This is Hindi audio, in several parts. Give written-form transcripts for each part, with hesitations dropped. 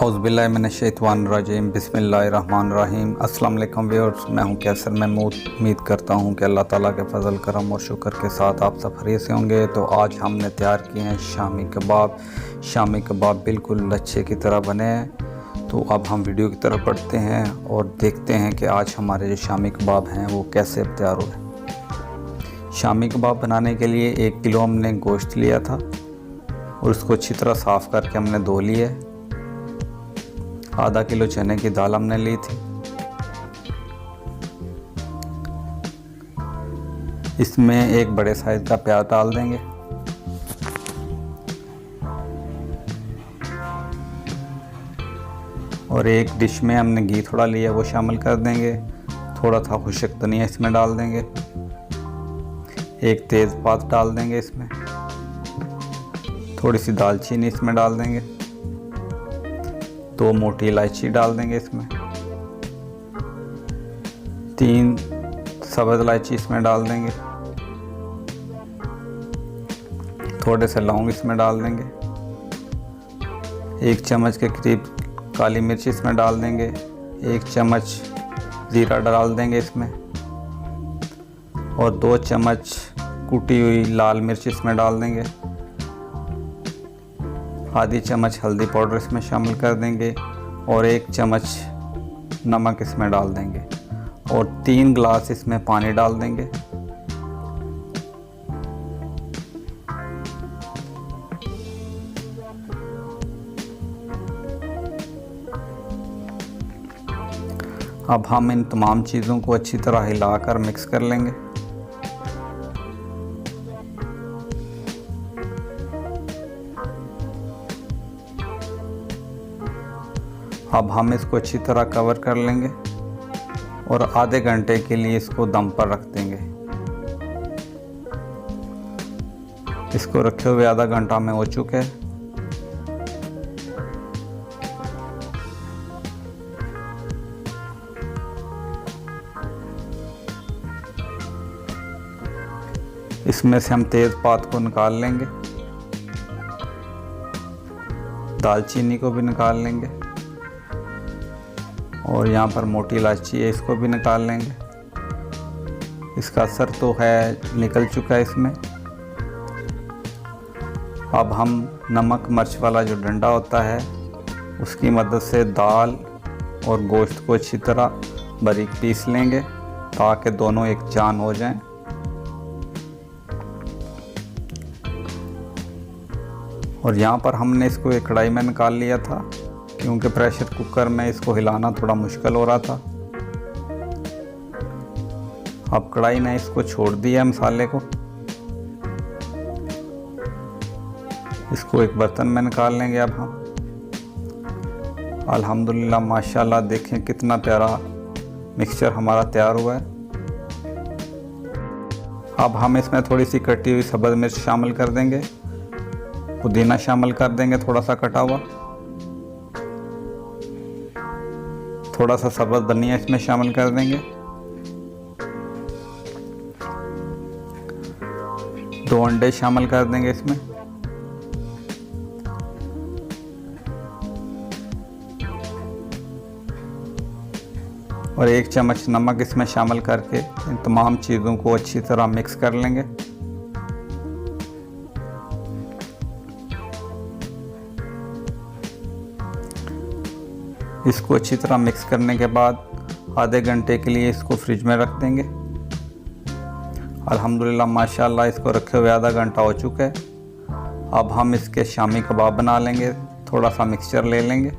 औज़ुबिल्लाहिमिनश्शैतानिर्रजीम बिस्मिल्लाहिर्रहमानिर्रहीम। अस्सलाम वालेकुम व्यूअर्स, मैं हूं कैसर महमूद। उम्मीद करता हूं कि अल्लाह ताला के फ़ज़ल करम और शुक्र के साथ आप सब खैरियत से होंगे। तो आज हमने तैयार किए हैं शामी कबाब। शामी कबाब बिल्कुल लच्छे की तरह बने हैं। तो अब हम वीडियो की तरफ बढ़ते हैं और देखते हैं कि आज हमारे जो शामी कबाब हैं वो कैसे तैयार हुए। शामी कबाब बनाने के लिए 1 किलो हमने गोश्त लिया था और उसको अच्छी तरह साफ़ करके हमने धो लिया है। आधा किलो चने की दाल हमने ली थी। इसमें एक बड़े साइज़ का प्याज डाल देंगे और एक डिश में हमने घी थोड़ा लिया वो शामिल कर देंगे। थोड़ा सा खुश्क धनिया इसमें डाल देंगे। एक तेज़पात डाल देंगे इसमें। थोड़ी सी दालचीनी इसमें डाल देंगे। 2 मोटी इलायची डाल देंगे इसमें। 3 सब्ज़ इलायची इसमें डाल देंगे। थोड़े से लौंग इसमें डाल देंगे। 1 चम्मच के करीब काली मिर्च इसमें डाल देंगे। 1 चम्मच ज़ीरा डाल देंगे इसमें और 2 चम्मच कुटी हुई लाल मिर्च इसमें डाल देंगे। आधी चम्मच हल्दी पाउडर इसमें शामिल कर देंगे और 1 चम्मच नमक इसमें डाल देंगे और 3 गिलास इसमें पानी डाल देंगे। अब हम इन तमाम चीज़ों को अच्छी तरह हिलाकर मिक्स कर लेंगे। अब हम इसको अच्छी तरह कवर कर लेंगे और आधे घंटे के लिए इसको दम पर रख देंगे। इसको रखे हुए आधा घंटा में हो चुका है। इसमें से हम तेज़पात को निकाल लेंगे, दालचीनी को भी निकाल लेंगे और यहाँ पर मोटी इलायची है इसको भी निकाल लेंगे। इसका असर तो है निकल चुका है इसमें। अब हम नमक मिर्च वाला जो डंडा होता है उसकी मदद से दाल और गोश्त को अच्छी तरह बारीक पीस लेंगे ताकि दोनों एक जान हो जाएं। और यहाँ पर हमने इसको एक कढ़ाई में निकाल लिया था क्योंकि प्रेशर कुकर में इसको हिलाना थोड़ा मुश्किल हो रहा था। अब कढ़ाई ने इसको छोड़ दिया मसाले को। इसको एक बर्तन में निकाल लेंगे। अब हम अल्हम्दुलिल्लाह माशाल्लाह देखें कितना प्यारा मिक्सचर हमारा तैयार हुआ है। अब हम इसमें थोड़ी सी कटी हुई सब्ज़ मिर्च शामिल कर देंगे। पुदीना शामिल कर देंगे थोड़ा सा कटा हुआ। थोड़ा सा सब्ज़ धनिया इसमें शामिल कर देंगे। 2 अंडे शामिल कर देंगे इसमें। और 1 चम्मच नमक इसमें शामिल करके इन तमाम चीज़ों को अच्छी तरह मिक्स कर लेंगे। इसको अच्छी तरह मिक्स करने के बाद आधे घंटे के लिए इसको फ्रिज में रख देंगे। अल्हम्दुलिल्लाह माशाल्लाह इसको रखे हुए आधा घंटा हो चुका है। अब हम इसके शामी कबाब बना लेंगे। थोड़ा सा मिक्सचर ले लेंगे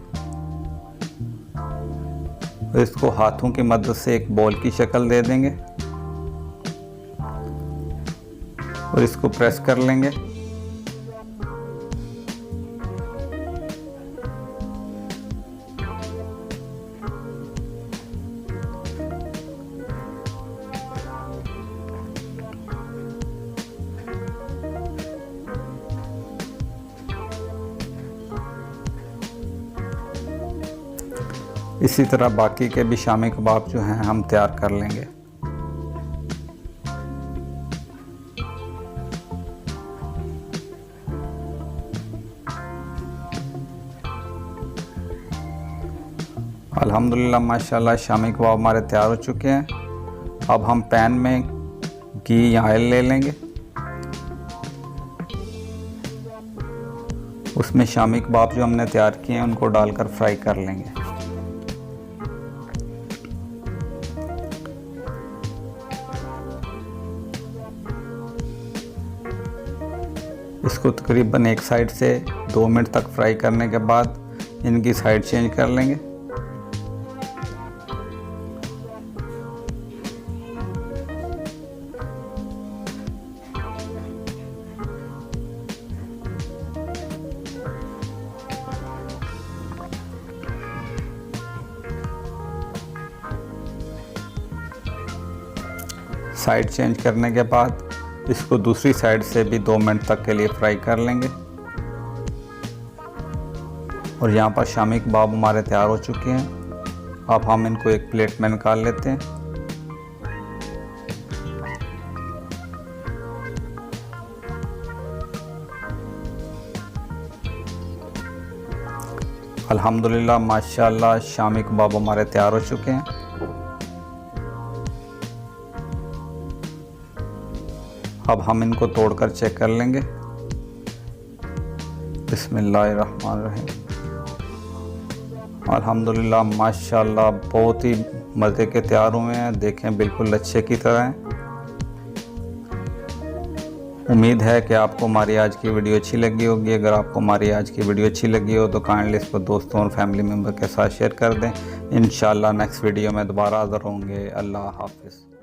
और इसको हाथों की मदद से एक बॉल की शक्ल दे देंगे और इसको प्रेस कर लेंगे। इसी तरह बाकी के भी शामी कबाब जो हैं हम तैयार कर लेंगे। अल्हम्दुलिल्लाह माशाल्लाह शामी कबाब हमारे तैयार हो चुके हैं। अब हम पैन में घी या ऑयल ले लेंगे, उसमें शामी कबाब जो हमने तैयार किए हैं उनको डालकर फ्राई कर लेंगे। इसको तकरीबन एक साइड से 2 मिनट तक फ्राई करने के बाद इनकी साइड चेंज कर लेंगे। साइड चेंज करने के बाद इसको दूसरी साइड से भी 2 मिनट तक के लिए फ्राई कर लेंगे। और यहाँ पर शामी कबाब हमारे तैयार हो चुके हैं। अब हम इनको एक प्लेट में निकाल लेते हैं। अल्हम्दुलिल्लाह माशाल्लाह शामी कबाब हमारे तैयार हो चुके हैं। अब हम इनको तोड़कर चेक कर लेंगे। बिस्मिल्लाहिर्रहमानिर्रहीम। अल्हम्दुलिल्लाह माशाल्लाह बहुत ही मज़े के तैयार हुए हैं। देखें बिल्कुल अच्छे की तरह हैं। उम्मीद है कि आपको हमारी आज की वीडियो अच्छी लगी होगी। अगर आपको हमारी आज की वीडियो अच्छी लगी हो तो काइंडली इसको दोस्तों और फैमिली मेम्बर के साथ शेयर कर दें। इंशाल्लाह नेक्स्ट वीडियो में दोबारा हाज़िर होंगे। अल्लाह हाफ़िज़।